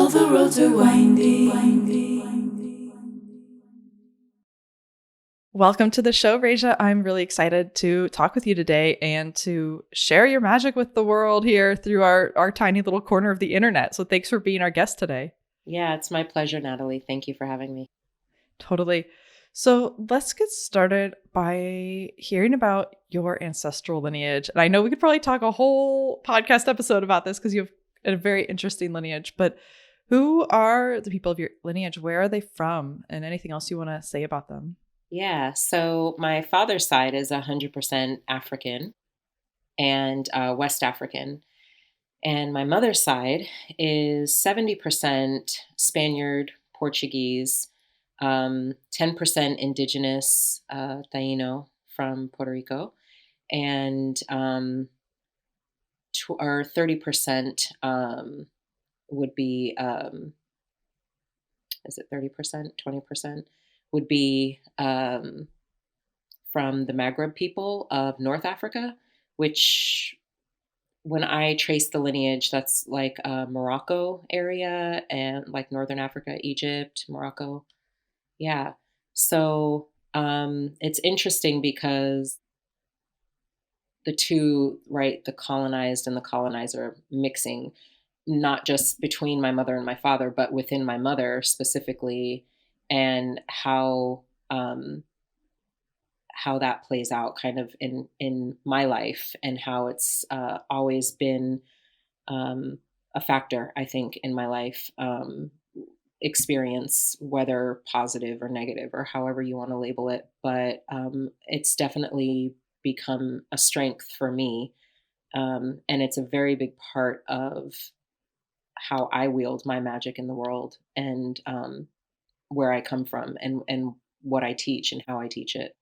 All the roads are winding. Welcome to the show, Rasia. I'm really excited to talk with you today and to share your magic with the world here through our tiny little corner of the internet. So thanks for being our guest today. Yeah, it's my pleasure, Natalie. Thank you for having me. Totally. So let's get started by hearing about your ancestral lineage. And I know we could probably talk a whole podcast episode about this because you have a very interesting lineage, but who are the people of your lineage? Where are they from? And anything else you want to say about them? Yeah, so my father's side is 100% African and West African. And my mother's side is 70% Spaniard, Portuguese, 10% indigenous Taino from Puerto Rico, and or 30% would be, is it 30%, 20%? Would be from the Maghreb people of North Africa, which when I trace the lineage, that's like Morocco area and like Northern Africa, Egypt, Morocco. Yeah. So it's interesting because the two, right, the colonized and the colonizer mixing, not just between my mother and my father, but within my mother specifically, and how that plays out kind of in my life, and how it's always been a factor, I think, in my life experience, whether positive or negative or however you want to label it. But it's definitely become a strength for me. And it's a very big part of how I wield my magic in the world, and where I come from, and what I teach and how I teach it.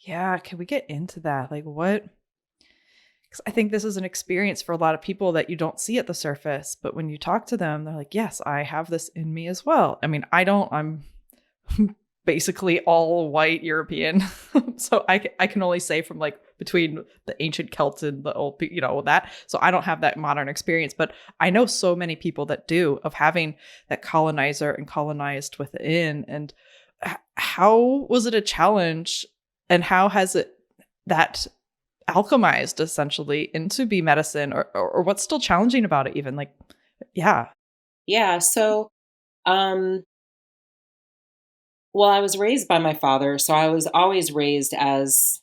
Yeah, can we get into that? Like what? Because I think this is an experience for a lot of people that you don't see at the surface, but when you talk to them, they're like, yes, I have this in me as well. I mean, I don't, I'm basically all white European. So I can only say from like between the ancient Celts and the old, that. So I don't have that modern experience, but I know so many people that do, of having that colonizer and colonized within. And how was it a challenge, and how has it that alchemized essentially into bee medicine, or what's still challenging about it even? Like, yeah. Yeah. So, well, I was raised by my father, so I was always raised as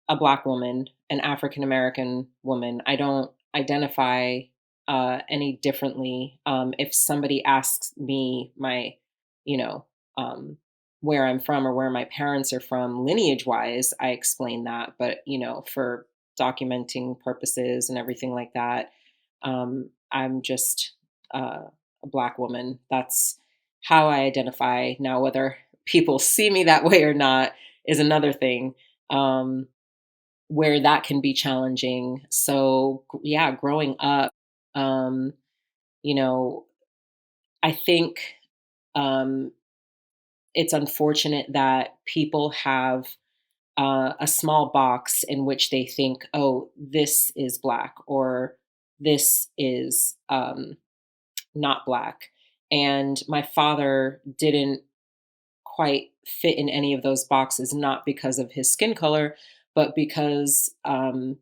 a Black woman, an African American woman. I don't identify any differently. If somebody asks me you know, where I'm from or where my parents are from, lineage wise, I explain that. But for documenting purposes and everything like that, I'm just a Black woman. That's how I identify now. Whether people see me that way or not is another thing, where that can be challenging. So, yeah, growing up, um, you know, I think um, it's unfortunate that people have a small box in which they think, oh, this is Black, or this is not Black. And my father didn't quite fit in any of those boxes, not because of his skin color, but because, of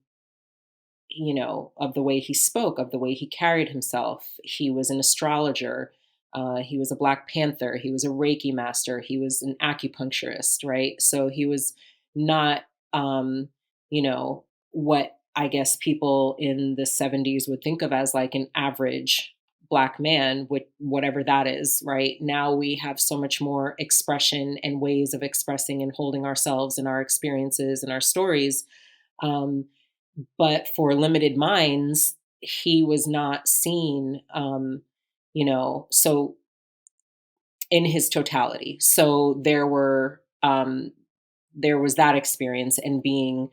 the way he spoke, of the way he carried himself. He was an astrologer. He was a Black Panther. He was a reiki master. He was an acupuncturist, right? So he was not, what I guess people in the 70s would think of as like an average Black man, with whatever that is, right? Now we have so much more expression and ways of expressing and holding ourselves and our experiences and our stories. Um, but for limited minds, he was not seen, so in his totality. So there was that experience, and being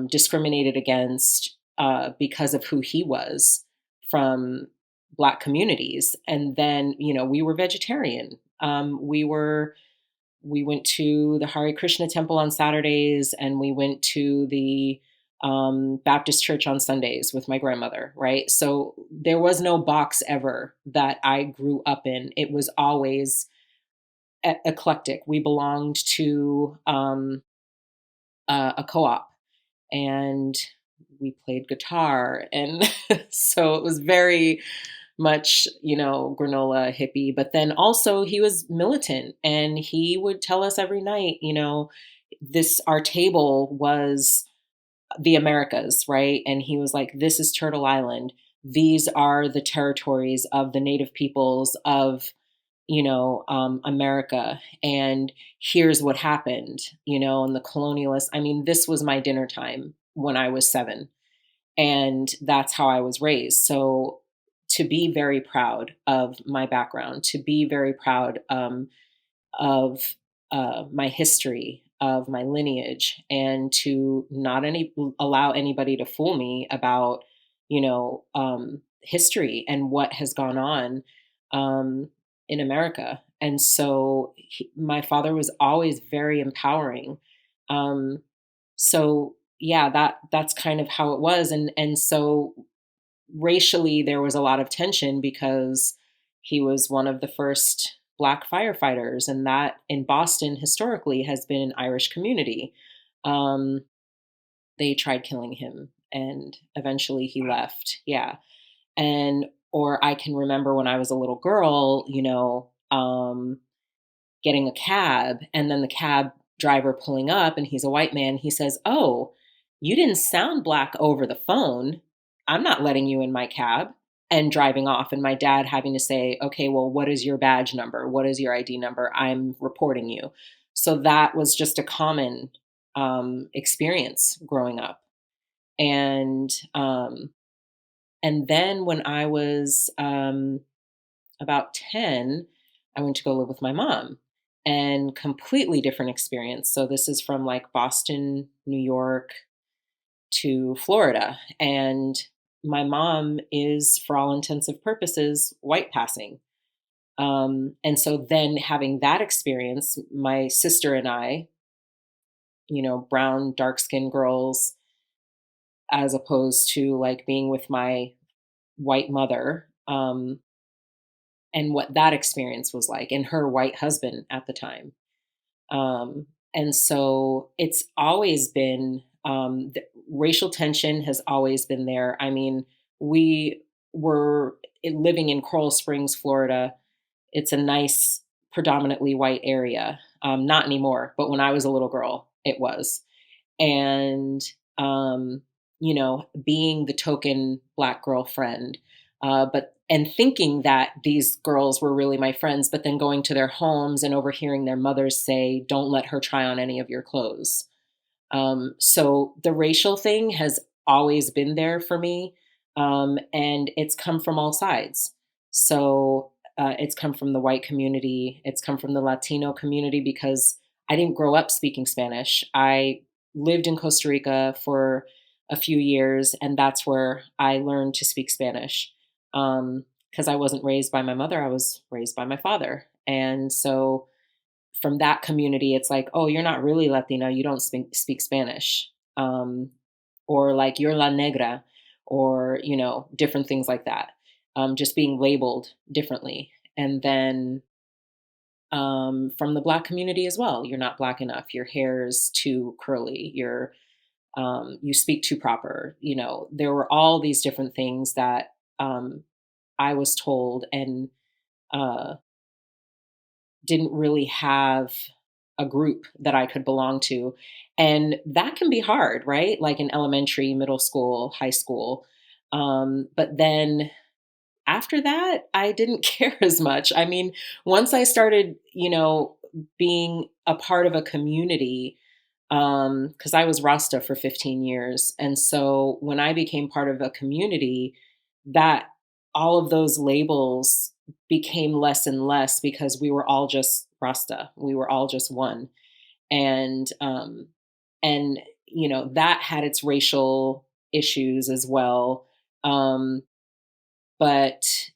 discriminated against because of who he was from Black communities. And then, we were vegetarian. We went to the Hare Krishna temple on Saturdays, and we went to the Baptist church on Sundays with my grandmother, right? So there was no box ever that I grew up in. It was always eclectic. We belonged to a co-op, and we played guitar, and so it was very much, granola hippie. But then also he was militant, and he would tell us every night, this our table was the Americas, right? And he was like, this is Turtle Island. These are the territories of the native peoples of, America. And here's what happened, and the colonialists. I mean, this was my dinner time when I was 7. And that's how I was raised. So to be very proud of my background, to be very proud of my history, of my lineage, and to not allow anybody to fool me about, history and what has gone on in America. And so my father was always very empowering. Um, so yeah, that's kind of how it was. And so racially there was a lot of tension because he was one of the first Black firefighters, and that in Boston historically has been an Irish community. um, they tried killing him, and eventually he left. Yeah. And or I can remember when I was a little girl, getting a cab, and then the cab driver pulling up, and he's a white man. He says, "Oh, you didn't sound Black over the phone. I'm not letting you in my cab," and driving off. And my dad having to say, "Okay, well, what is your badge number? What is your ID number? I'm reporting you." So that was just a common experience growing up. And then when I was about 10, I went to go live with my mom, and completely different experience. So this is from like Boston, New York to Florida. And my mom is, for all intensive purposes, white passing. And so then having that experience, my sister and I, brown, dark skinned girls, as opposed to like being with my white mother, and what that experience was like, and her white husband at the time. And so it's always been, racial tension has always been there. I mean, we were living in Coral Springs, Florida. It's a nice, predominantly white area. Not anymore, but when I was a little girl, it was. And, being the token Black girlfriend, and thinking that these girls were really my friends, but then going to their homes and overhearing their mothers say, "Don't let her try on any of your clothes." So the racial thing has always been there for me. And it's come from all sides. So it's come from the white community, it's come from the Latino community, because I didn't grow up speaking Spanish. I lived in Costa Rica for a few years, and that's where I learned to speak Spanish. Because I wasn't raised by my mother, I was raised by my father. And so from that community, it's like, "Oh, you're not really Latina, you don't speak Spanish." Or like, "You're La Negra," or, different things like that. Just being labeled differently. And then from the Black community as well, "You're not Black enough, your hair is too curly, you speak too proper." There were all these different things that I was told, and uh, didn't really have a group that I could belong to. And that can be hard, right? Like in elementary, middle school, high school. But then after that, I didn't care as much. I mean, once I started, being a part of a community, because I was Rasta for 15 years. And so when I became part of a community, that all of those labels became less and less, because we were all just Rasta. We were all just one. And and that had its racial issues as well. Um, but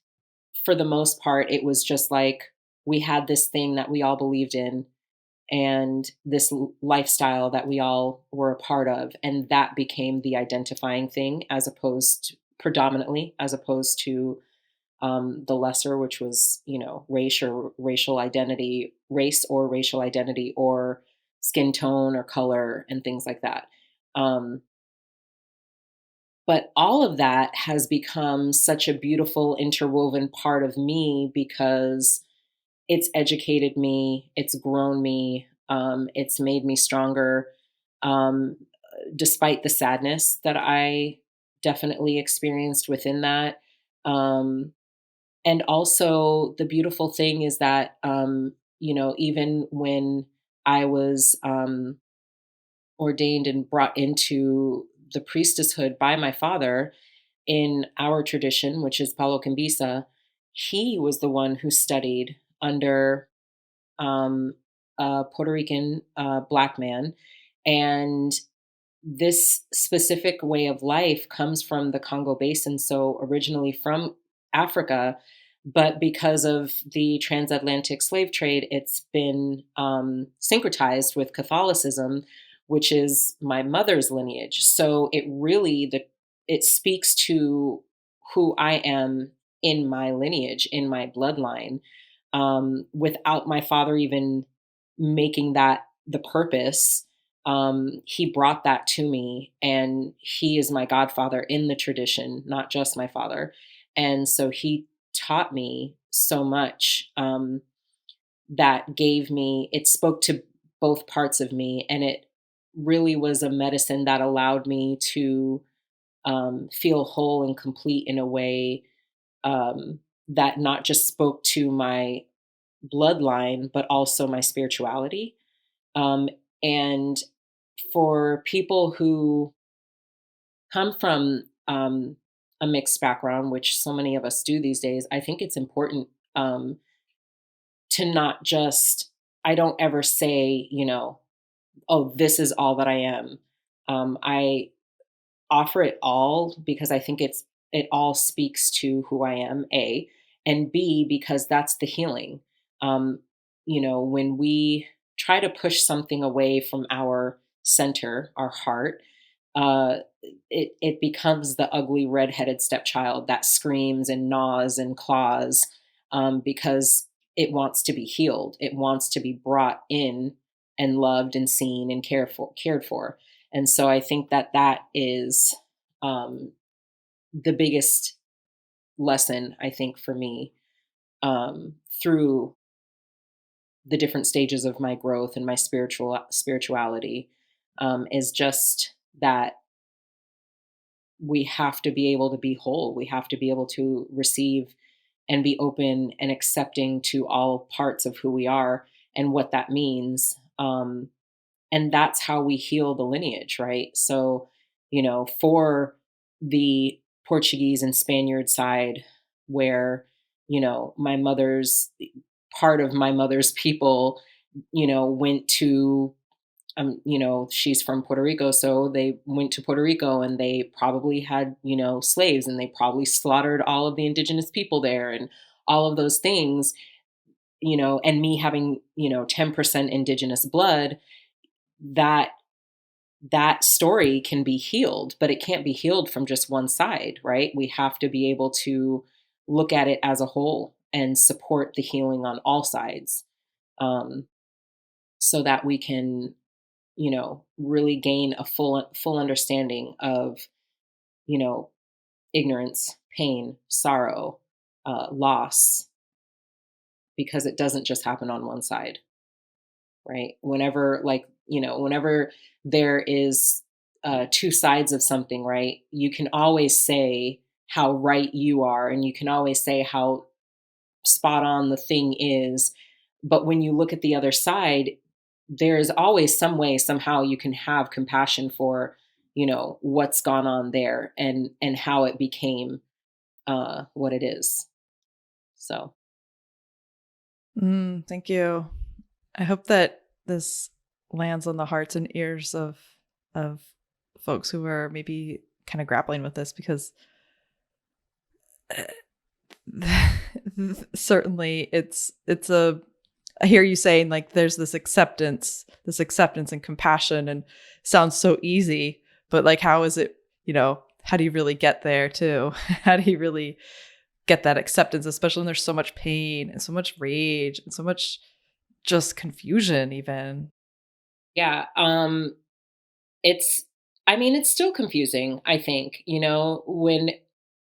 for the most part, it was just like we had this thing that we all believed in, and this lifestyle that we all were a part of. And that became the identifying thing, as opposed to predominantly, as opposed to the lesser, which was, racial identity, race or racial identity, or skin tone or color and things like that. Um, but all of that has become such a beautiful interwoven part of me because it's educated me, it's grown me, it's made me stronger, um, despite the sadness that I definitely experienced within that. Um, and also, the beautiful thing is that, even when I was ordained and brought into the priestesshood by my father in our tradition, which is Palo Kambisa, he was the one who studied under um, a Puerto Rican black man. And this specific way of life comes from the Congo Basin, so originally from Africa, but because of the transatlantic slave trade, it's been syncretized with Catholicism, which is my mother's lineage. So it speaks to who I am in my lineage, in my bloodline, without my father even making that the purpose. He brought that to me, and he is my godfather in the tradition, not just my father. And so he taught me so much, that gave me, it spoke to both parts of me, and it really was a medicine that allowed me to feel whole and complete in a way, that not just spoke to my bloodline, but also my spirituality. And for people who come from a mixed background, which so many of us do these days, I think it's important, to not just, I don't ever say, oh, this is all that I am. I offer it all because I think it all speaks to who I am, A, and B, because that's the healing. Um, when we try to push something away from our center, our heart, uh, it becomes the ugly redheaded stepchild that screams and gnaws and claws, because it wants to be healed. It wants to be brought in and loved and seen and cared for. And so I think that is, um, the biggest lesson, I think, for me, through the different stages of my growth and my spirituality, is just that we have to be able to be whole. We have to be able to receive and be open and accepting to all parts of who we are and what that means. And that's how we heal the lineage, right? So, for the Portuguese and Spaniard side, where, my mother's part of my mother's people, went to, she's from Puerto Rico, so they went to Puerto Rico and they probably had, slaves, and they probably slaughtered all of the indigenous people there and all of those things, and me having, 10% indigenous blood, that that story can be healed, but it can't be healed from just one side, right? We have to be able to look at it as a whole and support the healing on all sides, um, so that we can, really gain a full understanding of, you know, ignorance, pain, sorrow, loss, because it doesn't just happen on one side, right? Whenever there is two sides of something, right? You can always say how right you are, and you can always say how spot on the thing is. But when you look at the other side, there is always some way, somehow you can have compassion for, what's gone on there, and how it became what it is. So, Thank you. I hope that this lands on the hearts and ears of folks who are maybe kind of grappling with this, because certainly it's a I hear you saying like there's this acceptance and compassion, and sounds so easy, but like how is it, how do you really get there too? How do you really get that acceptance, especially when there's so much pain and so much rage and so much just confusion even? Yeah. It's, I mean, it's still confusing, I think, when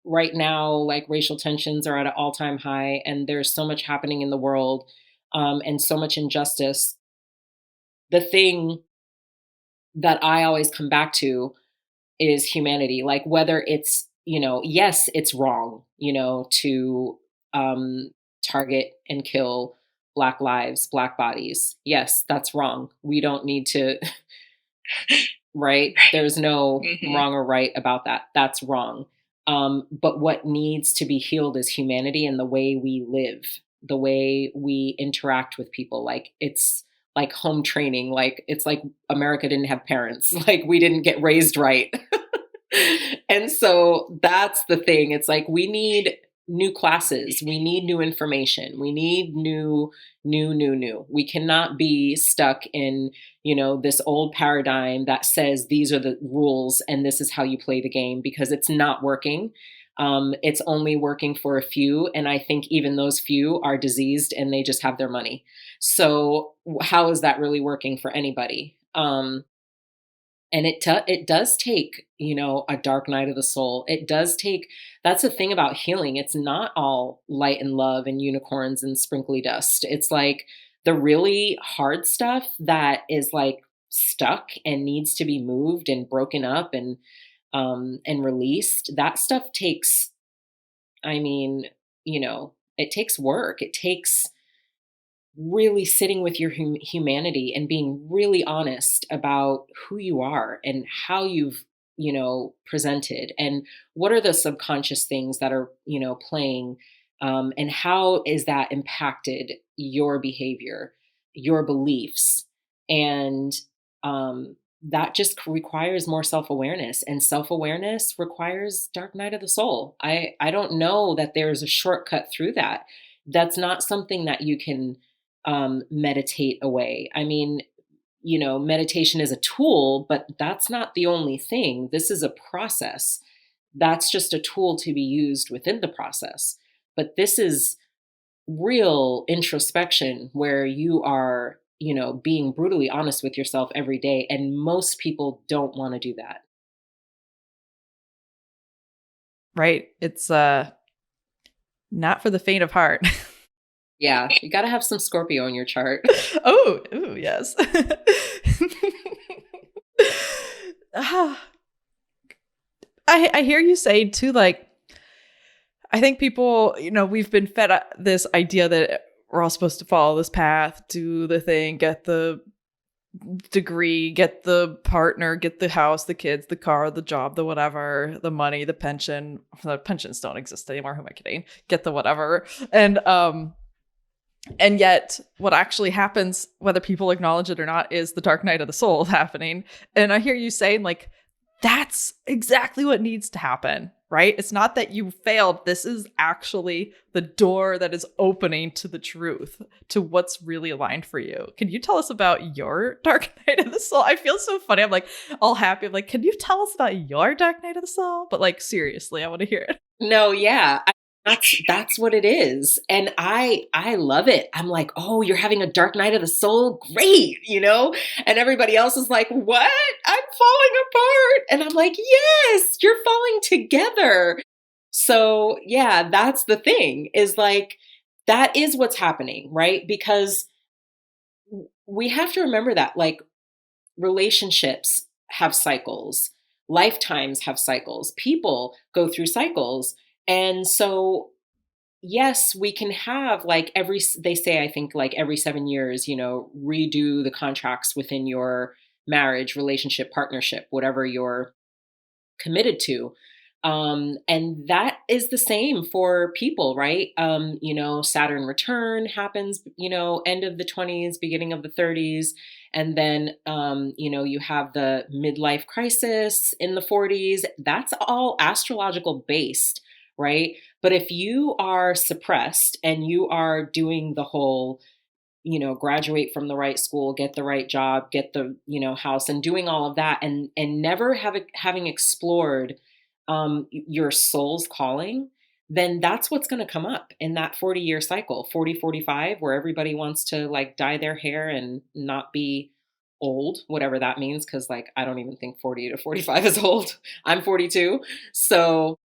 right now, like racial tensions are at an all time high and there's so much happening in the world, and so much injustice. The thing that I always come back to is humanity. Like, whether it's, yes, it's wrong, to target and kill Black lives, Black bodies. Yes, that's wrong. We don't need to, right? There's no wrong or right about that. That's wrong. But what needs to be healed is humanity and the way we live, the way we interact with people. Like, it's like home training. Like, it's like America didn't have parents. Like, we didn't get raised right. And so that's the thing. It's like we need new classes, we need new information, we need new. We cannot be stuck in, this old paradigm that says these are the rules and this is how you play the game, because it's not working. It's only working for a few, and I think even those few are diseased and they just have their money. So how is that really working for anybody? And it does take, a dark night of the soul. It does take, that's the thing about healing. It's not all light and love and unicorns and sprinkly dust. It's like the really hard stuff that is like stuck and needs to be moved and broken up and released. That stuff takes, I mean, it takes work. It takes really sitting with your humanity and being really honest about who you are and how you've presented, and what are the subconscious things that are playing, and how is that impacted your behavior, your beliefs, and that just requires more self-awareness, and self-awareness requires dark night of the soul. I don't know that there's a shortcut through that. That's not something that you can meditate away. I mean, meditation is a tool, but that's not the only thing. This is a process. That's just a tool to be used within the process. But this is real introspection where you are, being brutally honest with yourself every day. And most people don't want to do that. Right. It's not for the faint of heart. Yeah, you got to have some Scorpio in your chart. Oh, yes. I hear you say too, like, I think people, we've been fed this idea that we're all supposed to follow this path, do the thing, get the degree, get the partner, get the house, the kids, the car, the job, the whatever, the money, the pension. The pensions don't exist anymore. Who am I kidding? Get the whatever. And yet what actually happens, whether people acknowledge it or not, is the dark night of the soul happening. And I hear you saying, like, that's exactly what needs to happen, right? It's not that you failed. This is actually the door that is opening to the truth, to what's really aligned for you. Can you tell us about your dark night of the soul? I feel so funny. I'm like all happy. I'm like, can you tell us about your dark night of the soul? But like, seriously, I want to hear it. No, yeah. That's what it is. And I love it. I'm like, oh, you're having a dark night of the soul? Great, And everybody else is like, what? I'm falling apart. And I'm like, yes, you're falling together. So yeah, that's the thing, is like, that is what's happening, right? Because we have to remember that, like, relationships have cycles, lifetimes have cycles, people go through cycles. And so, yes, we can have like they say, I think like every 7 years, redo the contracts within your marriage, relationship, partnership, whatever you're committed to. And that is the same for people, right? Saturn return happens, end of the 20s, beginning of the 30s. And then, you have the midlife crisis in the 40s. That's all astrological based, right? But if you are suppressed and you are doing the whole, graduate from the right school, get the right job, get the, house, and doing all of that, and never having explored your soul's calling, then that's what's going to come up in that 40-year cycle, 40, 45, where everybody wants to like dye their hair and not be old, whatever that means. Cause like, I don't even think 40 to 45 is old. I'm 42. So,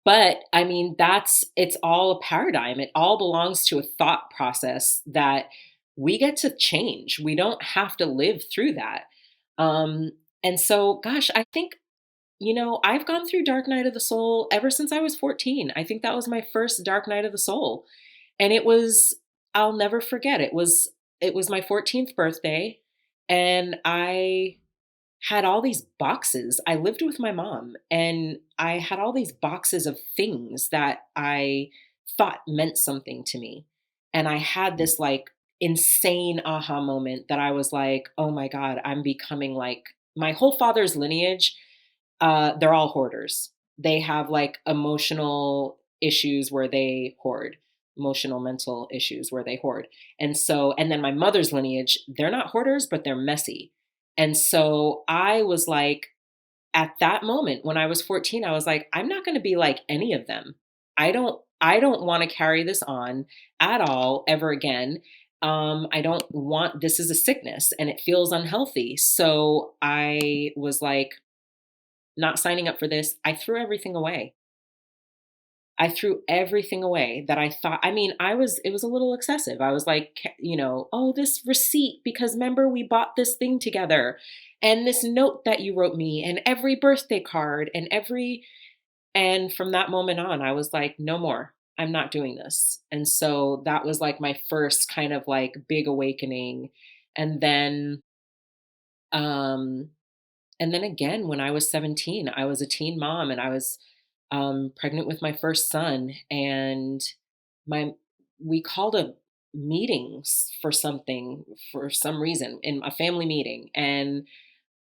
but I mean, it's all a paradigm. It all belongs to a thought process that we get to change. We don't have to live through that. Um, and so, gosh, I think, I've gone through dark night of the soul ever since I was 14. I think that was my first dark night of the soul. And I'll never forget. It was my 14th birthday, and I had all these boxes. I lived with my mom, and I had all these boxes of things that I thought meant something to me. And I had this like insane aha moment that I was like, oh my God, I'm becoming like my whole father's lineage. They're all hoarders. They have like emotional issues where they hoard, emotional mental issues where they hoard. And then my mother's lineage, they're not hoarders, but they're messy. And so I was like, at that moment when I was 14, I was like, I'm not going to be like any of them. I don't want to carry this on at all ever again. I don't want, this is a sickness and it feels unhealthy. So I was like, not signing up for this. I threw everything away. I threw everything away that I thought, I mean, it was a little excessive. I was like, oh, this receipt, because remember we bought this thing together, and this note that you wrote me, and every birthday card, and from that moment on, I was like, no more. I'm not doing this. And so that was like my first kind of like big awakening. And then, um, and then again, when I was 17, I was a teen mom, and I was pregnant with my first son, and my we called a meetings for something, for some reason, in a family meeting, and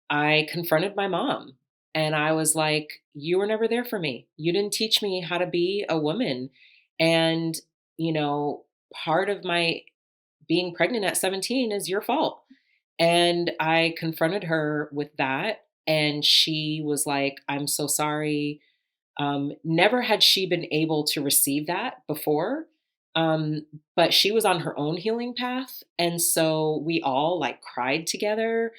I confronted my mom, and I was like, you were never there for me. You didn't teach me how to be a woman. And you know part of my being pregnant at 17 is your fault. And I confronted her with that, and she was like, I'm so sorry. Never had she been able to receive that before. But she was on her own healing path. And so we all like cried together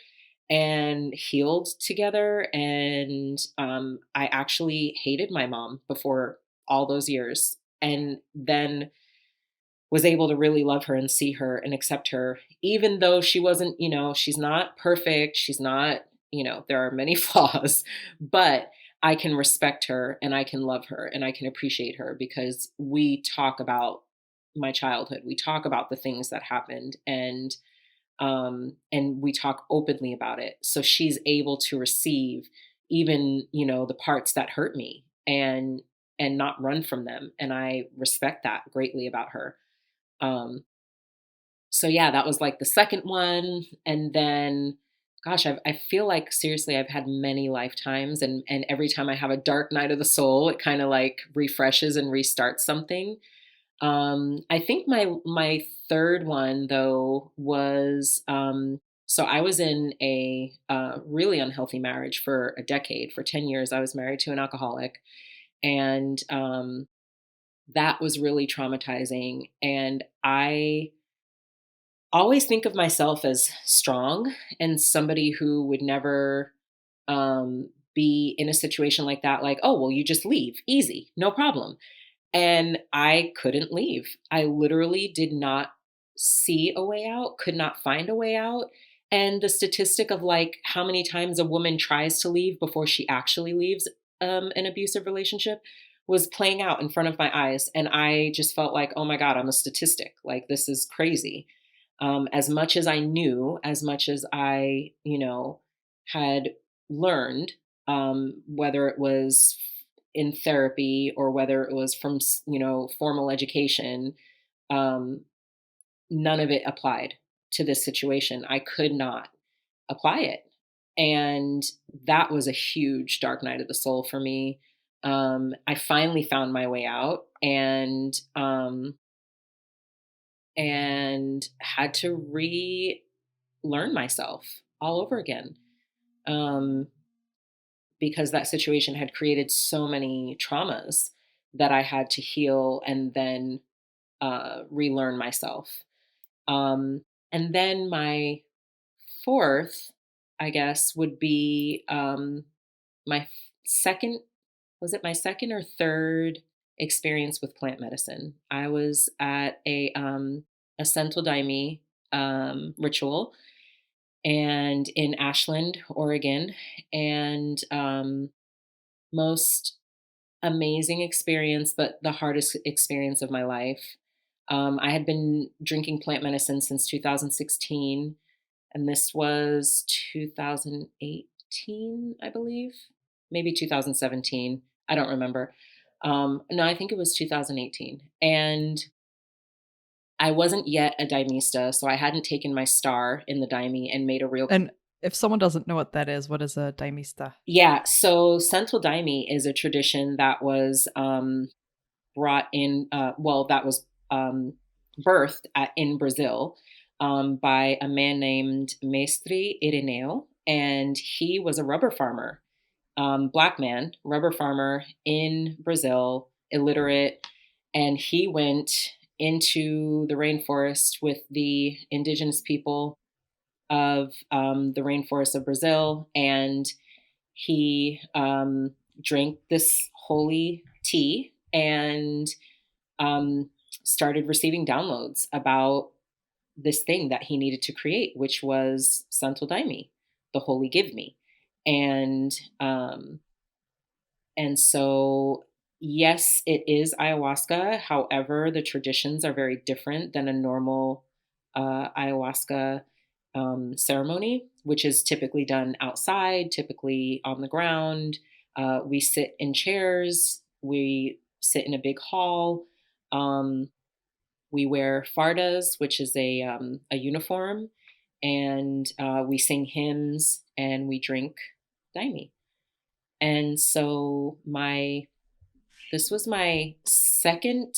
and healed together. And I actually hated my mom before all those years. And then was able to really love her and see her and accept her, even though she wasn't, she's not perfect. She's not, there are many flaws, but I can respect her and I can love her and I can appreciate her because we talk about my childhood. We talk about the things that happened, and we talk openly about it. So she's able to receive even, the parts that hurt me and not run from them. And I respect that greatly about her. Um, so yeah, that was like the second one. And then, gosh, I feel like seriously, I've had many lifetimes, and every time I have a dark night of the soul, it kind of like refreshes and restarts something. I think my third one though was, so I was in a really unhealthy marriage for a decade. For 10 years, I was married to an alcoholic, and that was really traumatizing. And I always think of myself as strong and somebody who would never be in a situation like that, like, oh, well, you just leave. Easy, no problem. And I couldn't leave. I literally did not see a way out, could not find a way out. And the statistic of like how many times a woman tries to leave before she actually leaves an abusive relationship was playing out in front of my eyes. And I just felt like, oh my God, I'm a statistic. Like, this is crazy. As much as I knew, as much as I, had learned, whether it was in therapy or whether it was from, formal education, um, none of it applied to this situation. I could not apply it. And that was a huge dark night of the soul for me. I finally found my way out, and and had to relearn myself all over again. Um, because that situation had created so many traumas that I had to heal and then relearn myself. Um, and then my fourth, I guess, would be my second, was it my second or third experience with plant medicine? I was at a Santo Daime ritual and in Ashland, Oregon, and most amazing experience, but the hardest experience of my life. I had been drinking plant medicine since 2016, and this was 2018, I believe, maybe 2017. I don't remember. No, I think it was 2018. And I wasn't yet a Daimista, so I hadn't taken my star in the Daime and made a real. And if someone doesn't know what that is, what is a daimista? Yeah, so Santo Daime is a tradition that was brought in, that was birthed in Brazil by a man named Mestre Irineu, and he was a rubber farmer, black man, rubber farmer in Brazil, illiterate, and he went into the rainforest with the indigenous people of the rainforest of Brazil, and he drank this holy tea and um, started receiving downloads about this thing that he needed to create, which was Santo Daime, the Holy Give Me, and um, and so yes, it is ayahuasca. However, the traditions are very different than a normal ayahuasca ceremony, which is typically done outside, typically on the ground. We sit in chairs. We sit in a big hall. Um, we wear fardas, which is a uniform, and we sing hymns and we drink daime. And so this was my second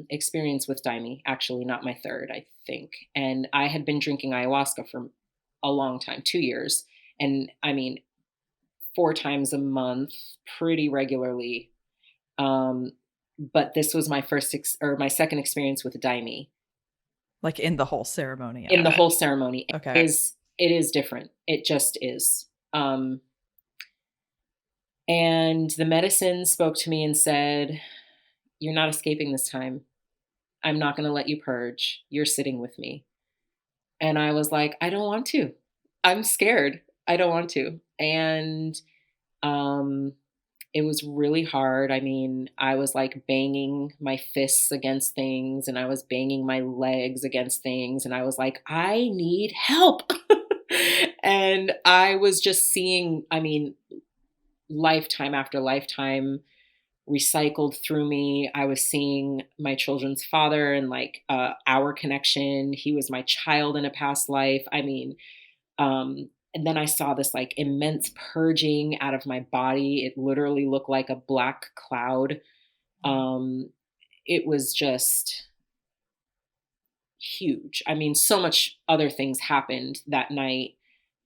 experience with daime, actually, not my third, I think. And I had been drinking ayahuasca for a long time, 2 years, and I mean 4 times a month, pretty regularly. Um, but this was my or my second experience with daime Like in the whole ceremony in of the it. whole ceremony. Okay. It is different. It just is. And the medicine spoke to me and said, "You're not escaping this time. I'm not going to let you purge. You're sitting with me." And I was like, "I don't want to. I'm scared. I don't want to." And um, it was really hard. I mean, I was like banging my fists against things and I was banging my legs against things. And I was like, "I need help." And I was just seeing, I mean, lifetime after lifetime recycled through me. I was seeing my children's father and like our connection. He was my child in a past life. I mean, and then I saw this like immense purging out of my body. It literally looked like a black cloud. Um, it was just huge. I mean, so much other things happened that night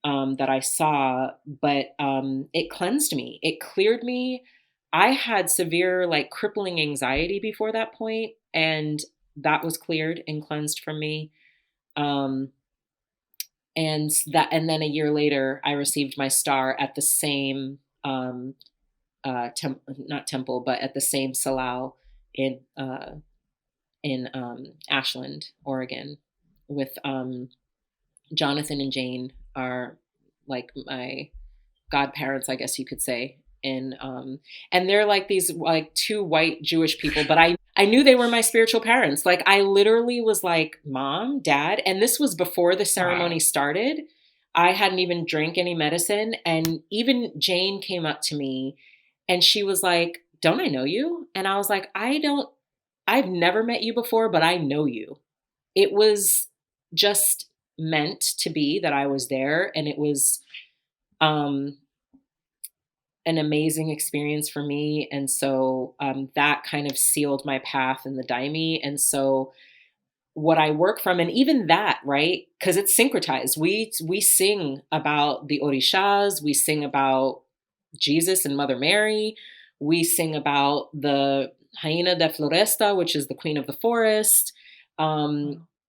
that I saw, but it cleansed me. It cleared me. I had severe, like, crippling anxiety before that point, and that was cleared and cleansed from me. Um, and then a year later, I received my star at the same not temple, but at the same salau in Ashland, Oregon, with Jonathan and Jane are like my godparents, I guess you could say. And they're like these like two white Jewish people, but I knew they were my spiritual parents. Like I literally was like, "Mom, Dad," and this was before the ceremony started. I hadn't even drank any medicine, and even Jane came up to me and she was like, "Don't I know you?" And I was like, I've never met you before, but I know you." It was just meant to be that I was there, and it was um an amazing experience for me. And so that kind of sealed my path in the Daime. And so what I work from, and even that, right? Because it's syncretized. We sing about the Orishas, we sing about Jesus and Mother Mary, we sing about the Hyena de Floresta, which is the queen of the forest.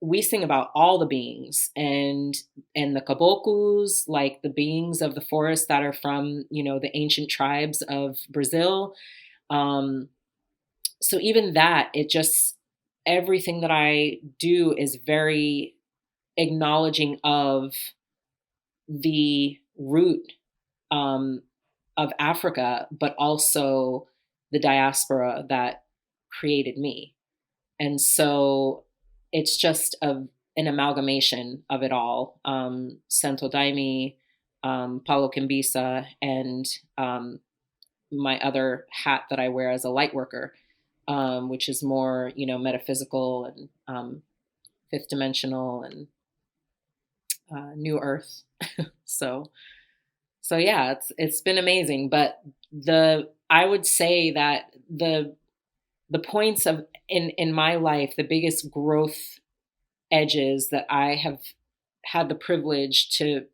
We sing about all the beings and the kabokus, like the beings of the forest that are from, the ancient tribes of Brazil. So even that, it just, everything that I do is very acknowledging of the root of Africa, but also the diaspora that created me. And so it's just an amalgamation of it all. Santo Daime, Paulo Kimbisa, and my other hat that I wear as a light worker, which is more, metaphysical and fifth dimensional and new earth. So yeah, it's been amazing. But I would say that the points of in my life, the biggest growth edges that I have had the privilege to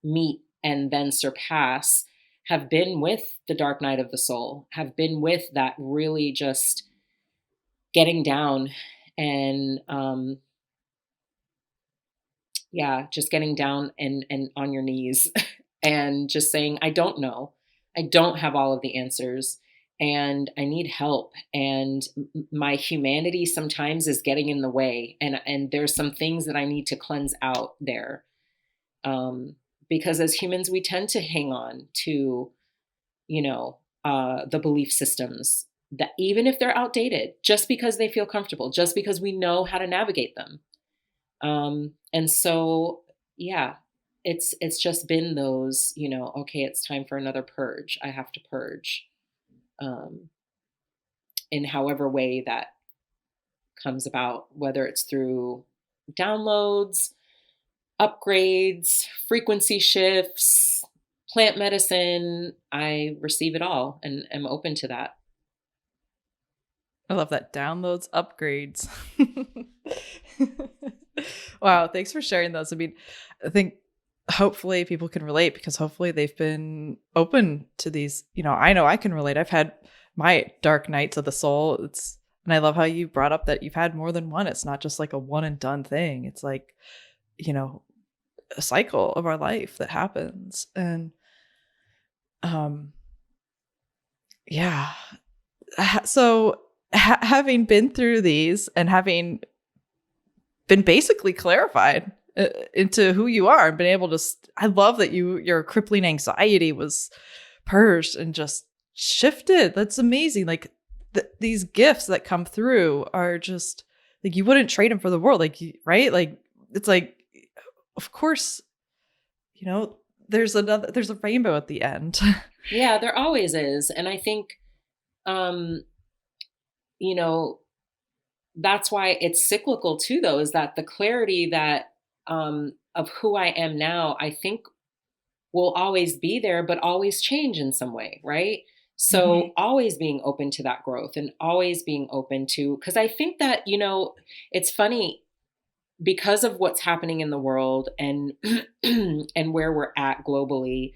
meet and then surpass have been with the dark night of the soul, have been with that really just getting down and just getting down and on your knees and just saying, I don't know. I don't have all of the answers and I need help. And my humanity sometimes is getting in the way. And there's some things that I need to cleanse out there. Because as humans, we tend to hang on to, the belief systems that even if they're outdated, just because they feel comfortable, just because we know how to navigate them. And so, yeah, it's just been those, okay, it's time for another purge. I have to purge, in however way that comes about, whether it's through downloads, upgrades, frequency shifts, plant medicine. I receive it all and am open to that. I love that. Downloads, upgrades. Wow. Thanks for sharing those. I mean, I think hopefully people can relate because hopefully they've been open to these, I know I can relate. I've had my dark nights of the soul. And I love how you brought up that you've had more than one. It's not just like a one and done thing. It's like, a cycle of our life that happens. And, yeah. So having been through these and having been basically clarified into who you are and been able to, I love that your crippling anxiety was purged and just shifted. That's amazing. Like these gifts that come through are just like, you wouldn't trade them for the world. Like, right. Like, it's like, of course, there's a rainbow at the end. Yeah, there always is. And I think, that's why it's cyclical too, though, is that the clarity that of who I am now, I think will always be there, but always change in some way, right? So always being open to that growth and always being open to, because I think that, it's funny because of what's happening in the world and and where we're at globally,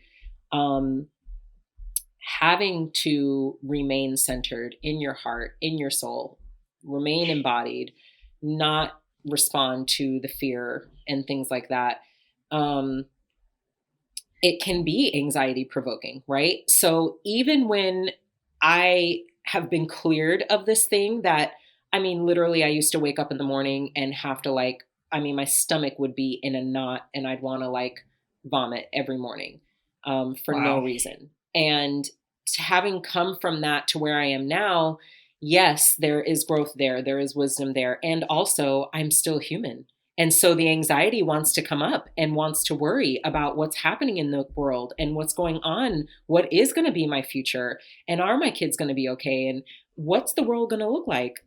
having to remain centered in your heart, in your soul, remain embodied, not respond to the fear and things like that. It can be anxiety provoking, right? So even when I have been cleared of this thing that, literally I used to wake up in the morning and have to my stomach would be in a knot and I'd want to vomit every morning for no reason. And having come from that to where I am now, yes, there is growth there. There is wisdom there. And also I'm still human. And so the anxiety wants to come up and wants to worry about what's happening in the world and what's going on. What is going to be my future? And are my kids going to be okay? And what's the world going to look like?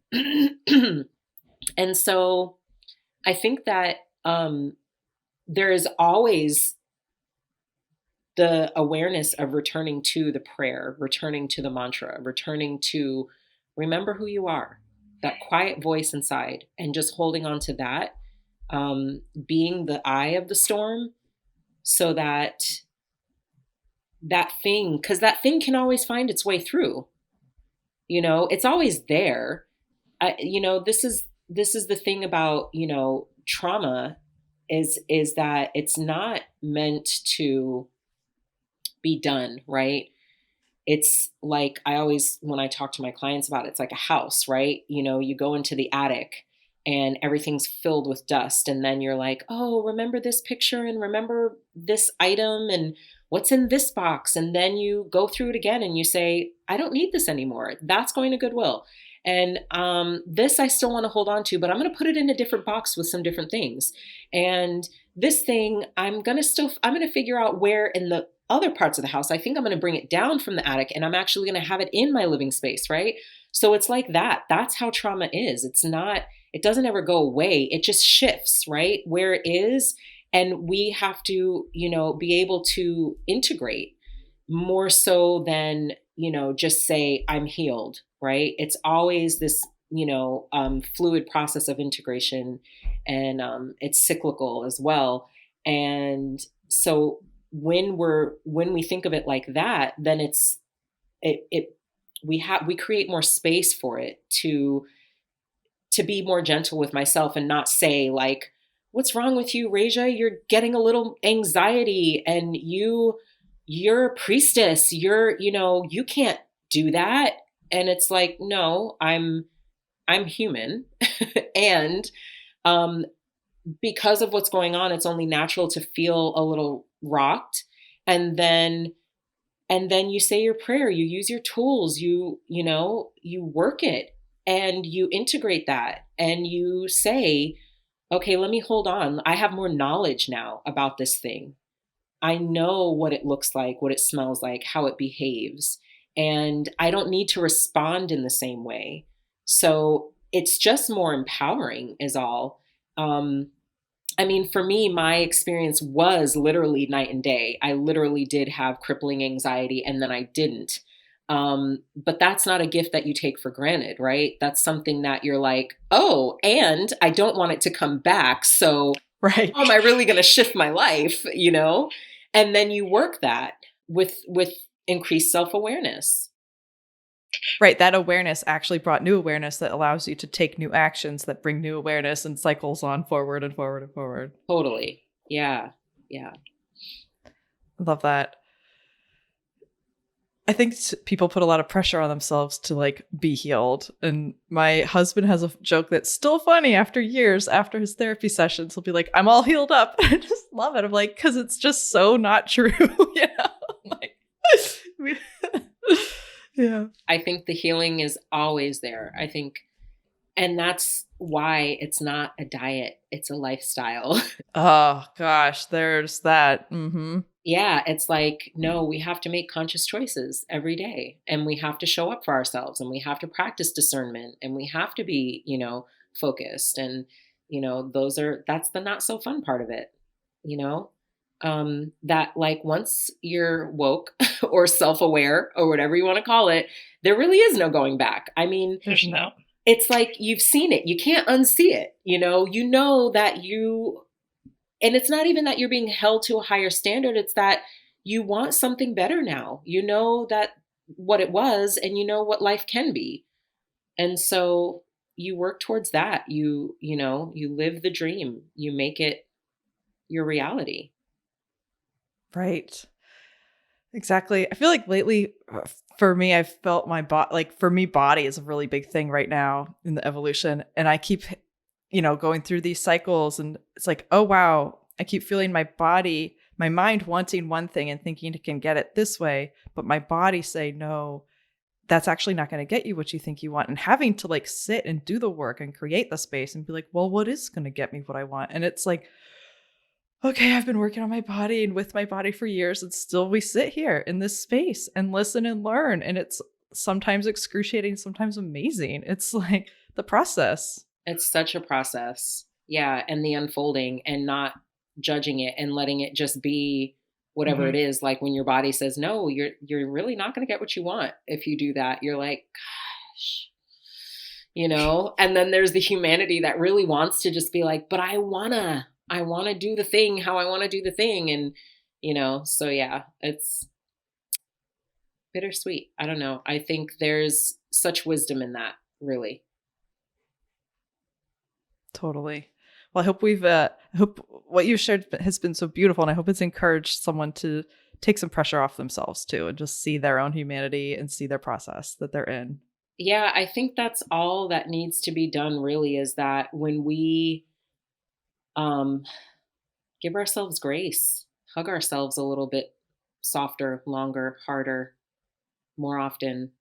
And so I think that there is always the awareness of returning to the prayer, returning to the mantra, returning to remember who you are, that quiet voice inside, and just holding on to that, being the eye of the storm, so that that thing, because that thing can always find its way through. It's always there. This is the thing about trauma is that it's not meant to be done, right? It's like, I always, when I talk to my clients about it, it's like a house, right? You go into the attic and everything's filled with dust. And then you're like, oh, remember this picture and remember this item and what's in this box. And then you go through it again and you say, I don't need this anymore. That's going to Goodwill. And this I still want to hold on to, but I'm going to put it in a different box with some different things. And this thing, I'm going to figure out where in the other parts of the house, I think I'm going to bring it down from the attic and I'm actually going to have it in my living space, right? So it's like that. That's how trauma is. It doesn't ever go away. It just shifts, right? Where it is. And we have to, be able to integrate more so than, just say, I'm healed, right? It's always this, fluid process of integration, and it's cyclical as well. And so when we think of it like that, then we create more space for it to be more gentle with myself and not say like, what's wrong with you, Rasia? You're getting a little anxiety and you're a priestess. You can't do that. And it's like, no, I'm human. And because of what's going on, it's only natural to feel a little rocked. And then you say your prayer, you use your tools, you work it and you integrate that and you say, okay, let me hold on. I have more knowledge now about this thing. I know what it looks like, what it smells like, how it behaves, and I don't need to respond in the same way. So it's just more empowering is all. For me, my experience was literally night and day. I literally did have crippling anxiety and then I didn't. But that's not a gift that you take for granted, right? That's something that you're like, oh, and I don't want it to come back. So Right. how am I really going to shift my life, And then you work that with increased self-awareness. Right. That awareness actually brought new awareness that allows you to take new actions that bring new awareness and cycles on forward and forward and forward. Totally. Yeah. Yeah. Love that. I think people put a lot of pressure on themselves to like be healed. And my husband has a joke that's still funny after years after his therapy sessions. He'll be like, I'm all healed up. I just love it. I'm like, because it's just so not true. Like, yeah. I think the healing is always there. I think, and that's why it's not a diet. It's a lifestyle. Oh gosh, there's that. Mm-hmm. Yeah, it's like, no, we have to make conscious choices every day and we have to show up for ourselves and we have to practice discernment and we have to be, focused. And, that's the not so fun part of it, that like once you're woke or self-aware or whatever you want to call it, there really is no going back. There's no. It's like you've seen it. You can't unsee it. You know that and it's not even that you're being held to a higher standard. It's that you want something better now. You know that what it was and you know what life can be. And so you work towards that. You live the dream. You make it your reality. Right. Exactly. I feel like lately for me, I've felt my body, like for me, body is a really big thing right now in the evolution. And I keep going through these cycles and it's like, oh, wow, I keep feeling my body, my mind wanting one thing and thinking it can get it this way, but my body say, no, that's actually not going to get you what you think you want. And having to like sit and do the work and create the space and be like, well, what is going to get me what I want? And it's like, okay, I've been working on my body and with my body for years and still we sit here in this space and listen and learn. And it's sometimes excruciating, sometimes amazing. It's like the process. It's such a process. Yeah. And the unfolding and not judging it and letting it just be whatever it is. Like when your body says, no, you're really not going to get what you want if you do that. You're like, gosh, and then there's the humanity that really wants to just be like, but I want to do the thing how I want to do the thing. And, so yeah, it's bittersweet. I don't know. I think there's such wisdom in that, really. Totally. Well, I hope what you shared has been so beautiful, and I hope it's encouraged someone to take some pressure off themselves too, and just see their own humanity and see their process that they're in. Yeah, I think that's all that needs to be done, really, is that when we give ourselves grace, hug ourselves a little bit softer, longer, harder, more often,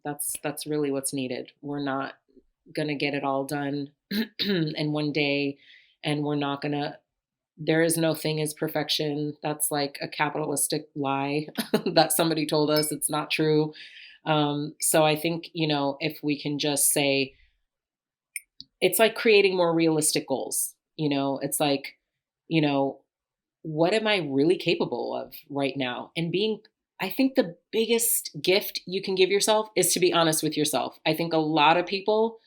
that's really what's needed. We're not going to get it all done in one day, and there is no thing as perfection. That's like a capitalistic lie that somebody told us. It's not true. So I think, if we can just say, it's like creating more realistic goals. It's like, what am I really capable of right now? And I think the biggest gift you can give yourself is to be honest with yourself. I think a lot of people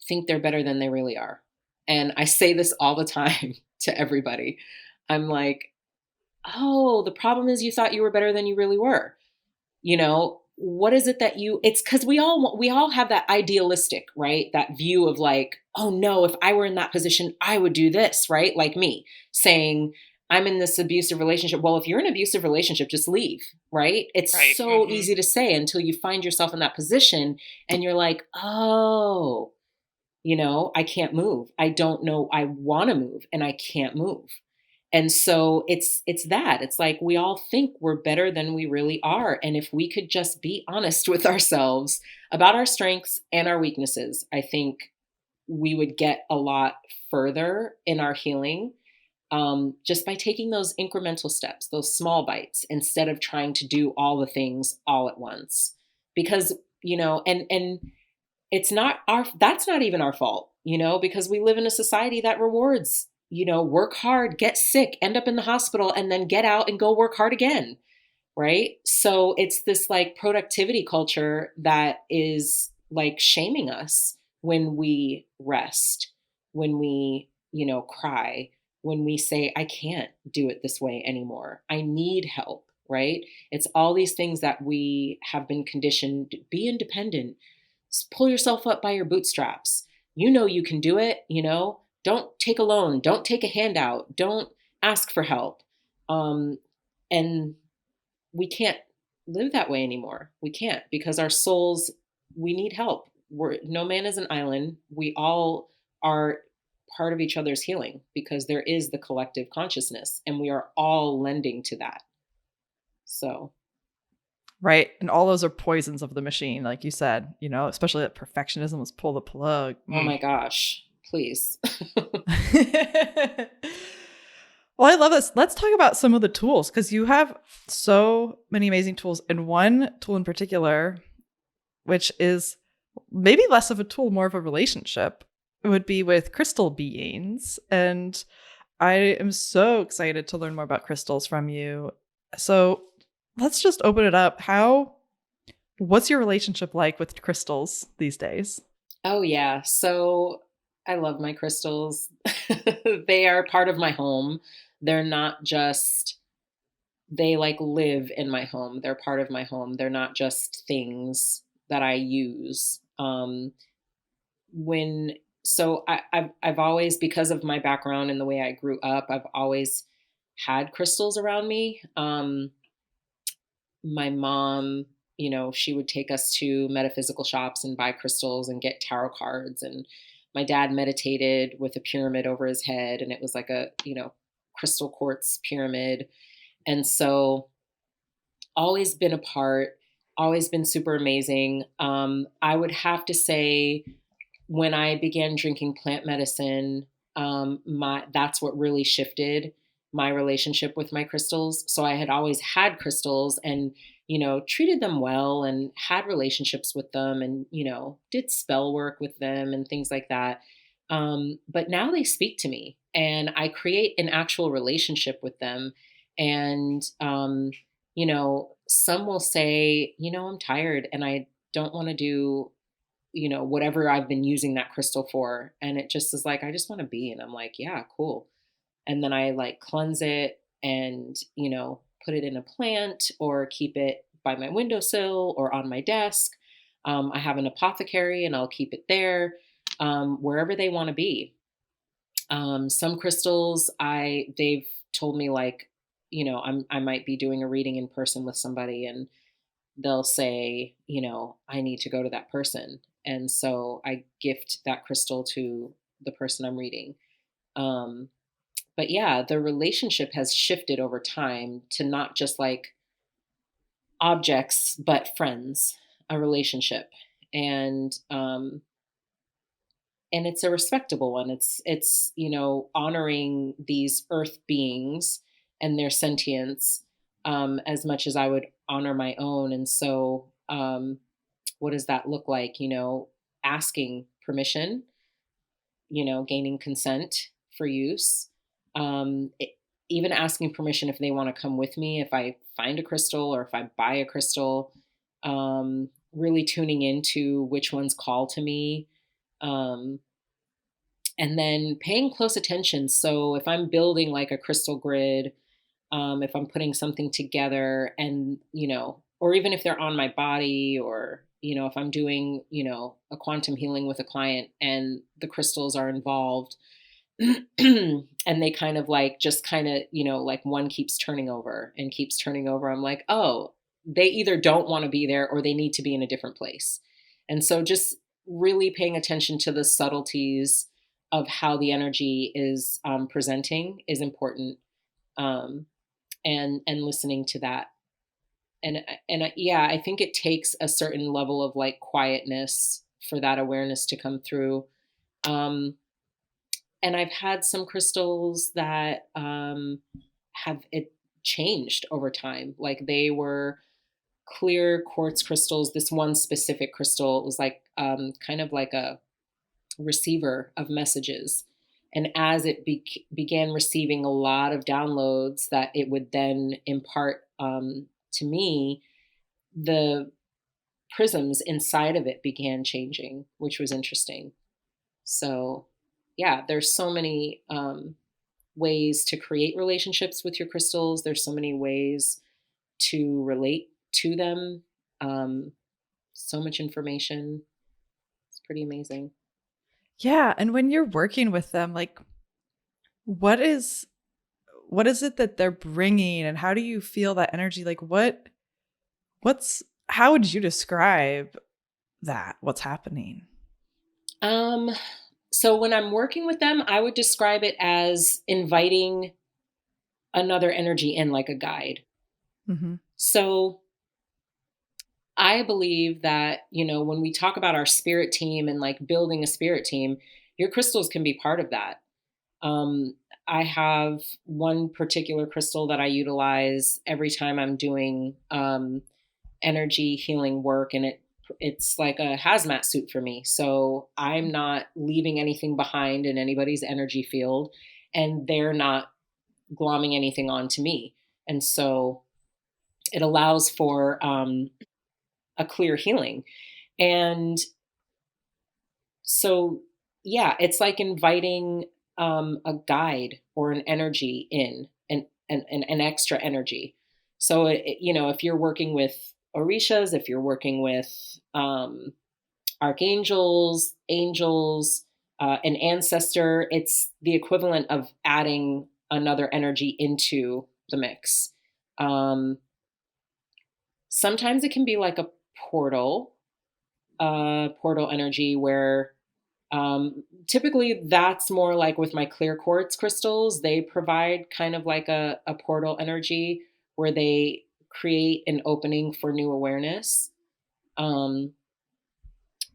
think they're better than they really are. And I say this all the time to everybody. I'm like, oh, the problem is you thought you were better than you really were. What is it that it's because we all have that idealistic, right? That view of like, oh no, if I were in that position, I would do this, right? Like me saying, I'm in this abusive relationship. Well, if you're in an abusive relationship, just leave, right? It's Right. so easy to say until you find yourself in that position and you're like, oh, I can't move. I don't know. I want to move and I can't move. And so it's that. It's like we all think we're better than we really are. And if we could just be honest with ourselves about our strengths and our weaknesses, I think we would get a lot further in our healing, just by taking those incremental steps, those small bites, instead of trying to do all the things all at once. Because, and it's that's not even our fault, because we live in a society that rewards, work hard, get sick, end up in the hospital, and then get out and go work hard again. Right. So it's this like productivity culture that is like shaming us when we rest, when we, cry, when we say, I can't do it this way anymore. I need help. Right. It's all these things that we have been conditioned to be independent. Pull yourself up by your bootstraps. You can do it. Don't take a loan. Don't take a handout. Don't ask for help. And we can't live that way anymore. We can't, because our souls, we need help. No man is an island. We all are part of each other's healing, because there is the collective consciousness and we are all lending to that. So. Right. And all those are poisons of the machine, like you said, especially that perfectionism. Let's pull the plug. Oh my gosh, please. Well, I love this. Let's talk about some of the tools, because you have so many amazing tools. And one tool in particular, which is maybe less of a tool, more of a relationship, would be with crystal beings. And I am so excited to learn more about crystals from you. So let's just open it up. What's your relationship like with crystals these days? Oh, yeah. So I love my crystals. They are part of my home. They're not just, they like live in my home. They're part of my home. They're not just things that I use. I've always, because of my background and the way I grew up, I've always had crystals around me. My mom, she would take us to metaphysical shops and buy crystals and get tarot cards. And my dad meditated with a pyramid over his head, and it was like a, crystal quartz pyramid. And so always been a part, always been super amazing. I would have to say, when I began drinking plant medicine, that's what really shifted my relationship with my crystals. So I had always had crystals and, treated them well and had relationships with them and, did spell work with them and things like that. But now they speak to me and I create an actual relationship with them. And, some will say, I'm tired and I don't want to do, whatever I've been using that crystal for. And it just is like, I just want to be. And I'm like, yeah, cool. And then I like cleanse it and, put it in a plant or keep it by my windowsill or on my desk. I have an apothecary and I'll keep it there, wherever they want to be. Some crystals, they've told me like, I might be doing a reading in person with somebody and they'll say, I need to go to that person. And so I gift that crystal to the person I'm reading. But yeah, the relationship has shifted over time to not just like objects, but friends, a relationship. And it's a respectable one. It's honoring these earth beings and their sentience, as much as I would honor my own. And so, what does that look like? Asking permission, gaining consent for use, even asking permission if they want to come with me, if I find a crystal or if I buy a crystal, really tuning into which ones call to me. And then paying close attention. So if I'm building like a crystal grid, if I'm putting something together and, or even if they're on my body or, if I'm doing, a quantum healing with a client and the crystals are involved and they kind of like, just kind of, like one keeps turning over and keeps turning over. I'm like, oh, they either don't want to be there or they need to be in a different place. And so just really paying attention to the subtleties of how the energy is presenting is important, and listening to that. And yeah, I think it takes a certain level of like quietness for that awareness to come through. And I've had some crystals that have it changed over time. Like they were clear quartz crystals. This one specific crystal was like kind of like a receiver of messages. And as it began receiving a lot of downloads that it would then impart to me, the prisms inside of it began changing, which was interesting. So, yeah, there's so many ways to create relationships with your crystals. There's so many ways to relate to them. So much information. It's pretty amazing. Yeah. And when you're working with them, like, what is it that they're bringing and how do you feel that energy? Like how would you describe that? What's happening? So when I'm working with them, I would describe it as inviting another energy in like a guide. Mm-hmm. So I believe that, when we talk about our spirit team and like building a spirit team, your crystals can be part of that. I have one particular crystal that I utilize every time I'm doing energy healing work, and it's like a hazmat suit for me. So I'm not leaving anything behind in anybody's energy field, and they're not glomming anything onto me. And so it allows for a clear healing. And so, yeah, it's like inviting a guide or an energy in, an extra energy. So, if you're working with orishas, if you're working with archangels, angels, an ancestor, it's the equivalent of adding another energy into the mix. Sometimes it can be like a portal energy where typically that's more like with my clear quartz crystals. They provide kind of like a portal energy where they create an opening for new awareness.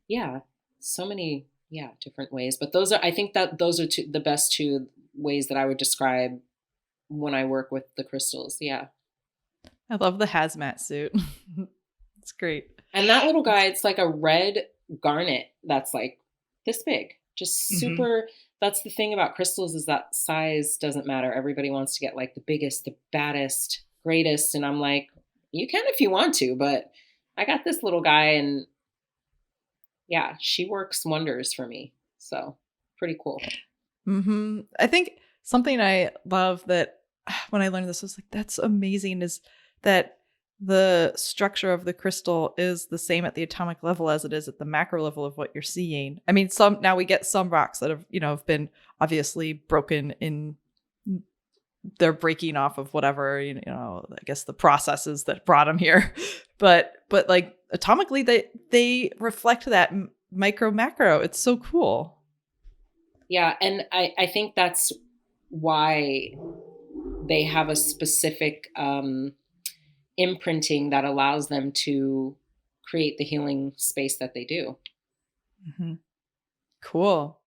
Yeah, so many, different ways. But I think that those are the best two ways that I would describe when I work with the crystals. Yeah. I love the hazmat suit. It's great. And that little guy, it's like a red garnet that's like this big. Just Mm-hmm. super. That's the thing about crystals, is that size doesn't matter. Everybody wants to get like the biggest, the baddest, greatest. And I'm like, you can if you want to, but I got this little guy, and yeah, she works wonders for me. So pretty cool. Mm-hmm. I think something I love that when I learned this, I was like, that's amazing, is that the structure of the crystal is the same at the atomic level as it is at the macro level of what you're seeing. I mean, some now we get some rocks that have been obviously broken in, they're breaking off of whatever, I guess the processes that brought them here. But like atomically, they reflect that micro macro. It's so cool. Yeah. And I think that's why they have a specific imprinting that allows them to create the healing space that they do. Mm-hmm. Cool.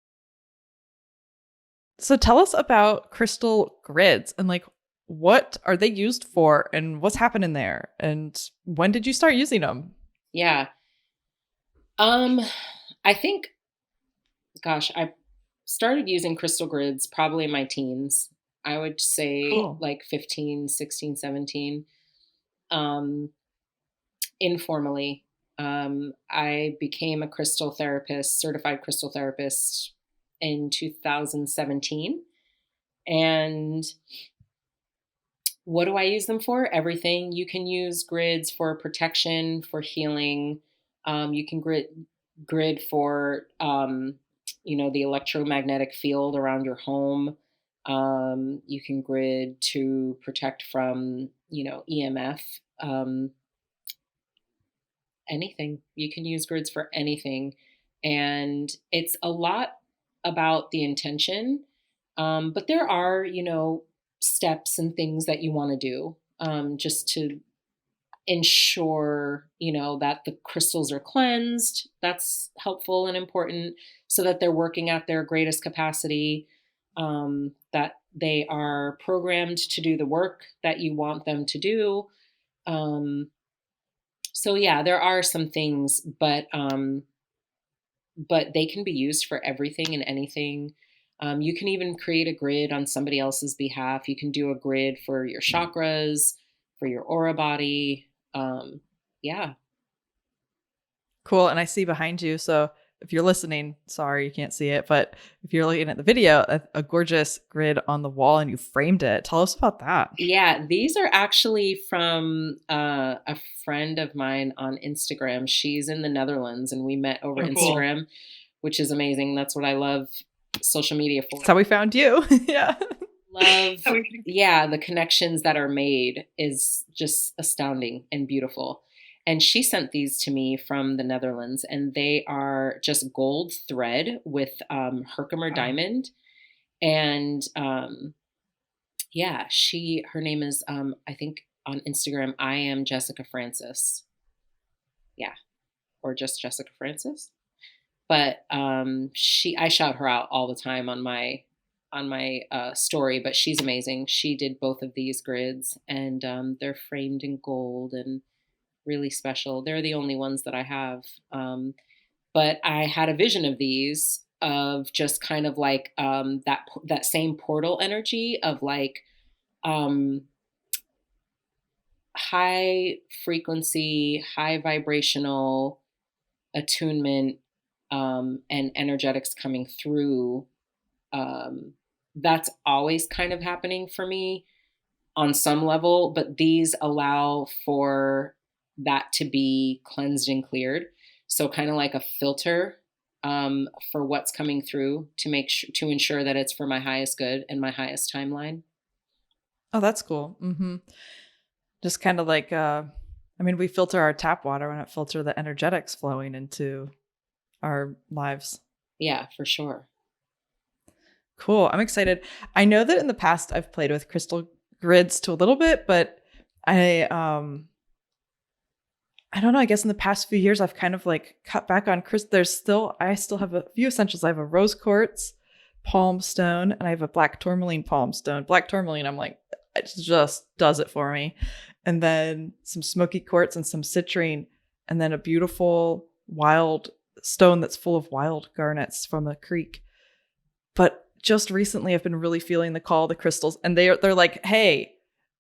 So tell us about crystal grids and like what are they used for and what's happening there and when did you start using them? Yeah. Um, I think, gosh, I started using crystal grids probably in my teens. I would say Cool. like 15, 16, 17. Um, Informally. I became a crystal therapist, certified crystal therapist in 2017. And what do I use them for? Everything. You can use grids for protection, for healing. You can grid for the electromagnetic field around your home. You can grid to protect from EMF. Anything. You can use grids for anything, and it's a lot about the intention. But there are steps and things that you want to do, just to ensure that the crystals are cleansed. That's helpful and important, so that they're working at their greatest capacity, that they are programmed to do the work that you want them to do. So yeah, there are some things, but they can be used for everything and anything. You can even create a grid on somebody else's behalf. You can do a grid for your chakras, for your aura body. Yeah. Cool. And I see behind you. So if you're listening, sorry, you can't see it, but if you're looking at the video, a gorgeous grid on the wall and you framed it. Tell us about that. Yeah, these are actually from a friend of mine on Instagram. She's in the Netherlands, and we met over Oh, cool. Instagram, which is amazing. That's what I love social media for. That's how we found you. Yeah. Love, yeah, the connections that are made is just astounding and beautiful. And she sent these to me from the Netherlands, and they are just gold thread with Herkimer Wow. diamond. And yeah, her name is, I think on Instagram, I am Jessica Francis. Yeah, or just Jessica Francis. But I shout her out all the time on my story. But she's amazing. She did both of these grids, and they're framed in gold and really special. They're the only ones that I have. But I had a vision of these, of just kind of like that same portal energy of like high frequency, high vibrational attunement, and energetics coming through. That's always kind of happening for me on some level, but these allow for that to be cleansed and cleared. So kind of like a filter, for what's coming through, to ensure that it's for my highest good and my highest timeline. Oh, that's cool. Mm-hmm. Just kind of like, we filter our tap water. Why not filter the energetics flowing into our lives? Yeah, for sure. Cool. I'm excited. I know that in the past I've played with crystal grids to a little bit, but I don't know. I guess in the past few years I've kind of like cut back on crystal. I still have a few essentials. I have a rose quartz palm stone and I have a black tourmaline palm stone. Black tourmaline, I'm like, it just does it for me. And then some smoky quartz and some citrine, and then a beautiful wild stone that's full of wild garnets from a creek. But just recently I've been really feeling the call of the crystals, and they're like, hey,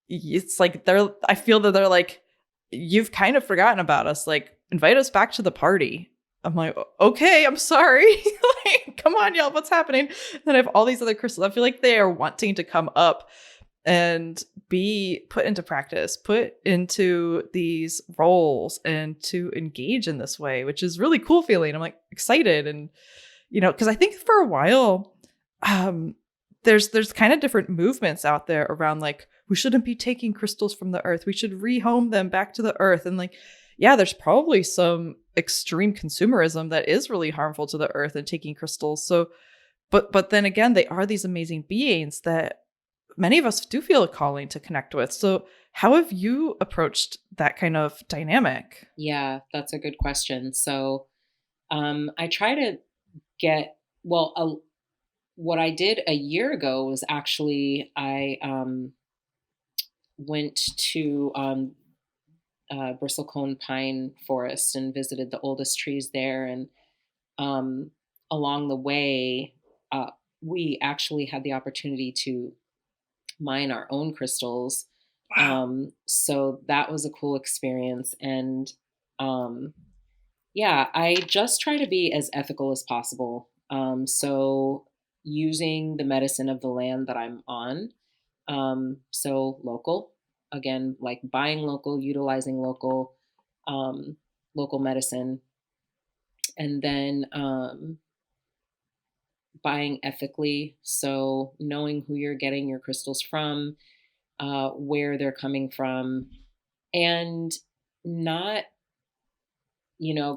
it's like I feel that they're like, you've kind of forgotten about us, like invite us back to the party. I'm like, okay, I'm sorry. Like, come on, y'all, what's happening? And I have all these other crystals. I feel like they are wanting to come up and be put into practice, put into these roles, and to engage in this way, which is really cool feeling. I'm like excited. And, because I think for a while, there's kind of different movements out there around like, we shouldn't be taking crystals from the earth. We should rehome them back to the earth. And like, yeah, there's probably some extreme consumerism that is really harmful to the earth and taking crystals. So, but then again, they are these amazing beings that many of us do feel a calling to connect with. So how have you approached that kind of dynamic? Yeah, that's a good question. So I try to get, what I did a year ago was actually I went to bristlecone pine forest and visited the oldest trees there. And along the way, we actually had the opportunity to mine our own crystals. Wow. So that was a cool experience. And yeah, I just try to be as ethical as possible. So using the medicine of the land that I'm on. So local, again, like buying local, utilizing local medicine, and then buying ethically. So knowing who you're getting your crystals from, where they're coming from, and not,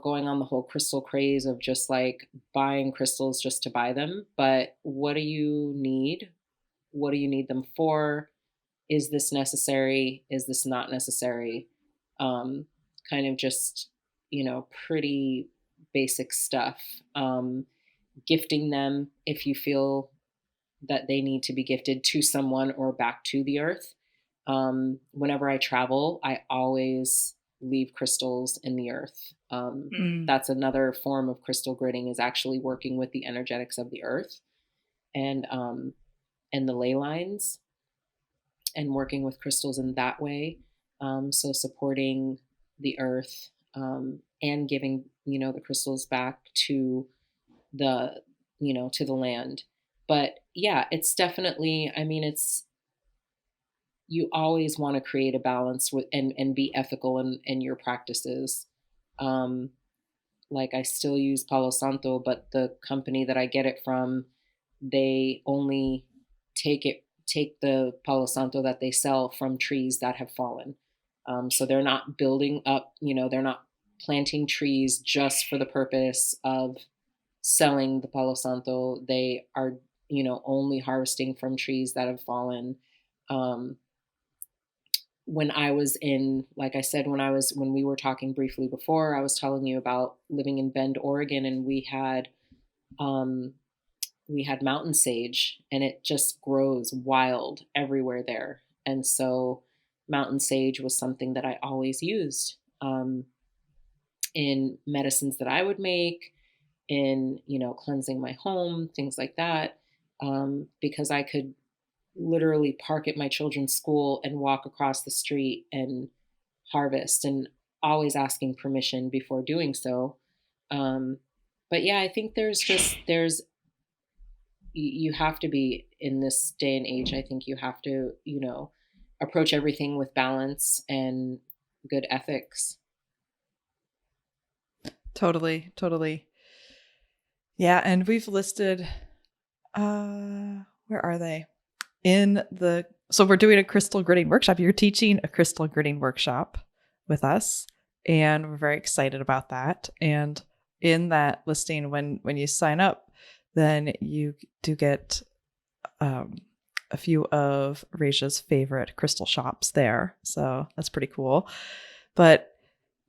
going on the whole crystal craze of just like buying crystals just to buy them. But what do you need? What do you need them for? Is this necessary? Is this not necessary? Kind of just, pretty basic stuff. Gifting them if you feel that they need to be gifted to someone or back to the earth. Whenever I travel, I always leave crystals in the earth. That's another form of crystal gridding, is actually working with the energetics of the earth and the ley lines, and working with crystals in that way. So supporting the earth, and giving, the crystals back to the land. But yeah, it's definitely, you always want to create a balance with and be ethical in your practices. Like I still use Palo Santo, but the company that I get it from, they only take the Palo Santo that they sell from trees that have fallen. So they're not building up, they're not planting trees just for the purpose of selling the Palo Santo. They are, only harvesting from trees that have fallen. When I was in, like I said, when we were talking briefly before, I was telling you about living in Bend, Oregon, and we had mountain sage, and it just grows wild everywhere there. And so mountain sage was something that I always used in medicines that I would make, in, cleansing my home, things like that, because I could literally park at my children's school and walk across the street and harvest, and always asking permission before doing so. But yeah, I think you have to be, in this day and age, I think you have to, approach everything with balance and good ethics. Totally. Yeah. And we've listed, where are they? So we're doing a crystal gridding workshop. You're teaching a crystal gridding workshop with us, and we're very excited about that. And in that listing, when you sign up, then you do get a few of Rasia's favorite crystal shops there. So that's pretty cool. But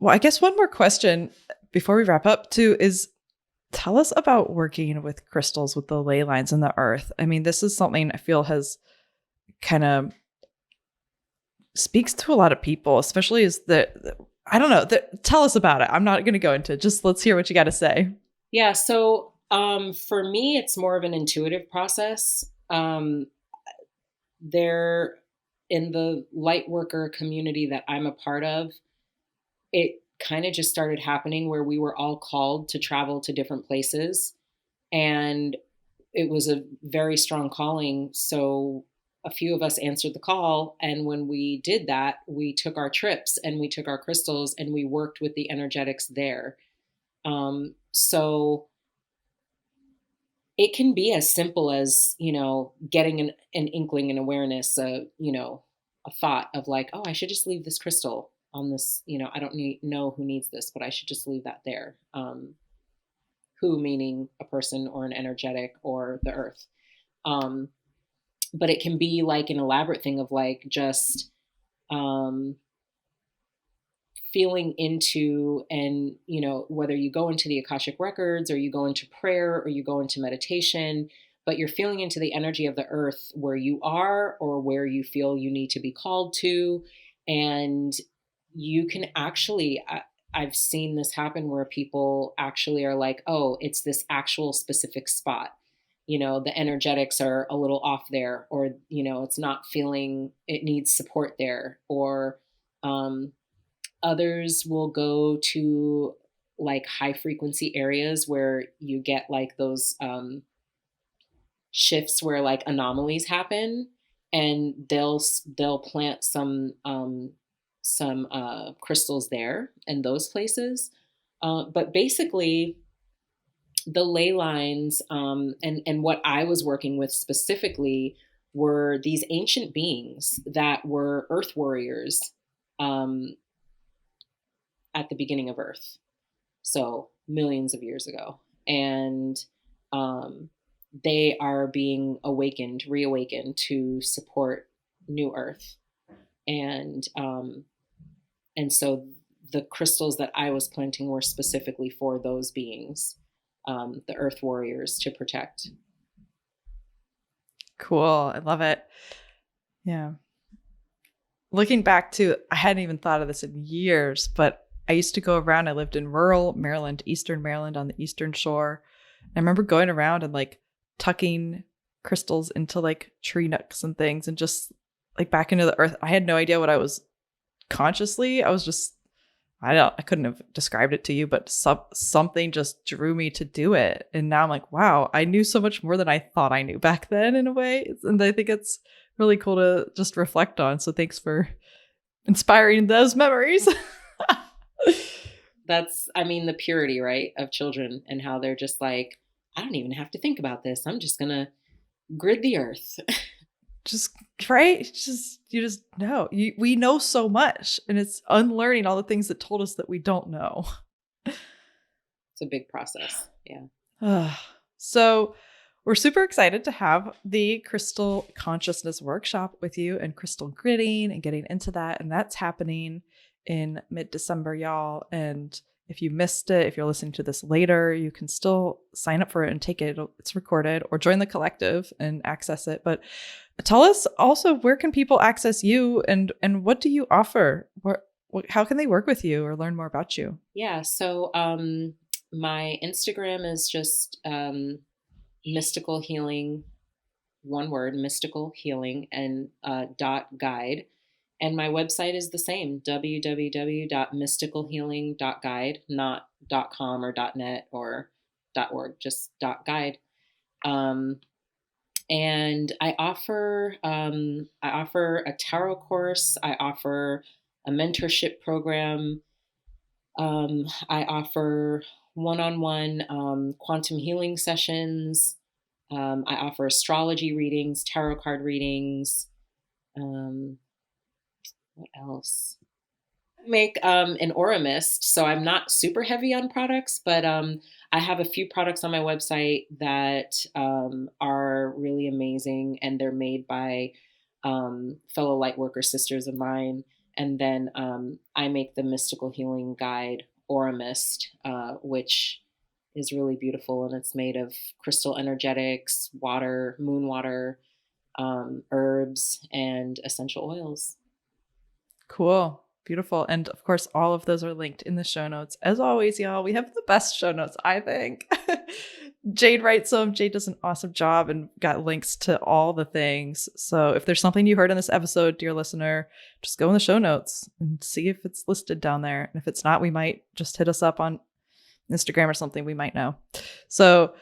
I guess one more question before we wrap up too is, tell us about working with crystals, with the ley lines in the earth. This is something I feel has kind of speaks to a lot of people, especially as I don't know, tell us about it. I'm not going to go into it. Just let's hear what you got to say. Yeah. So for me, it's more of an intuitive process. There, in the light worker community that I'm a part of, it kind of just started happening where we were all called to travel to different places. And it was a very strong calling. So a few of us answered the call. And when we did that, we took our trips and we took our crystals and we worked with the energetics there. So it can be as simple as, getting an inkling, an awareness, a thought of like, oh, I should just leave this crystal on this, I don't know who needs this, but I should just leave that there. Who meaning a person or an energetic or the earth. Um, but it can be like an elaborate thing of like just um, feeling into, and whether you go into the Akashic records or you go into prayer or you go into meditation, but you're feeling into the energy of the earth where you are or where you feel you need to be called to. And you can actually, I've seen this happen where people actually are like, oh, it's this actual specific spot. The energetics are a little off there, or it's not feeling, it needs support there. Or others will go to like high frequency areas where you get like those shifts where like anomalies happen, and they'll plant some crystals there in those places. But basically, the ley lines, and what I was working with specifically were these ancient beings that were earth warriors um, at the beginning of Earth, so millions of years ago. And um, they are being reawakened to support New Earth. And so the crystals that I was planting were specifically for those beings, the Earth warriors, to protect. Cool. I love it. Yeah. Looking back to, I hadn't even thought of this in years, but I used to go around. I lived in rural Maryland, Eastern Maryland on the Eastern Shore. I remember going around and like tucking crystals into like tree nooks and things and just like back into the earth. I had no idea what I was consciously. I was just, I couldn't have described it to you, but something just drew me to do it. And now I'm like, wow, I knew so much more than I thought I knew back then in a way. And I think it's really cool to just reflect on. So thanks for inspiring those memories. That's, I mean, the purity, right, of children, and how they're just like, I don't even have to think about this. I'm just going to grid the earth. Just right. You just know. We know so much, and it's unlearning all the things that told us that we don't know. It's a big process. Yeah. So we're super excited to have the Crystal Consciousness Workshop with you and crystal gridding and getting into that. And that's happening in mid-December, y'all. And if you missed it, if you're listening to this later, you can still sign up for it and take it. It's recorded, or join the collective and access it. But tell us also, where can people access you, and what do you offer? How can they work with you or learn more about you? Yeah. So my Instagram is just mystical healing, one word, mystical healing, and .guide. And my website is the same, www.mysticalhealing.guide, not .com or .net or .org, just .guide. And I offer a tarot course. I offer a mentorship program. I offer one-on-one quantum healing sessions. I offer astrology readings, tarot card readings. What else? Make an aura mist, so I'm not super heavy on products, but I have a few products on my website that are really amazing, and they're made by fellow lightworker sisters of mine. And then I make the mystical healing guide aura mist, which is really beautiful, and it's made of crystal energetics, water, moon water, herbs, and essential oils. Cool. Beautiful. And of course, all of those are linked in the show notes. As always, y'all, we have the best show notes, I think. Jade writes them. Jade does an awesome job and got links to all the things. So if there's something you heard in this episode, dear listener, just go in the show notes and see if it's listed down there. And if it's not, we might just hit us up on Instagram or something. We might know. So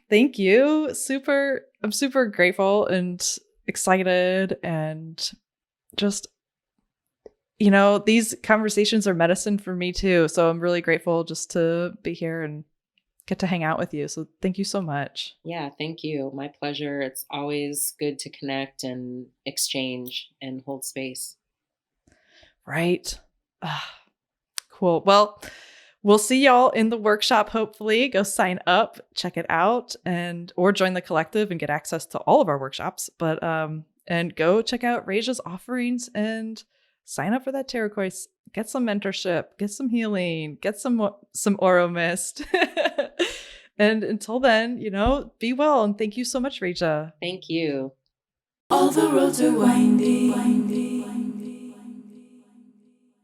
thank you. I'm super grateful and excited, and just, these conversations are medicine for me too. So I'm really grateful just to be here and get to hang out with you. So thank you so much. Yeah, thank you. My pleasure. It's always good to connect and exchange and hold space. Right. Cool. Well, we'll see y'all in the workshop. Hopefully go sign up, check it out, or join the collective and get access to all of our workshops. But, and go check out Rasia's offerings and sign up for that tarot course. Get some mentorship, get some healing, get some Oro mist. And until then, be well. And thank you so much, Rasia. Thank you. All the roads are windy.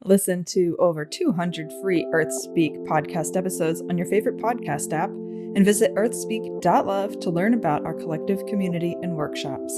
Listen to over 200 free Earthspeak podcast episodes on your favorite podcast app, and visit earthspeak.love to learn about our collective community and workshops.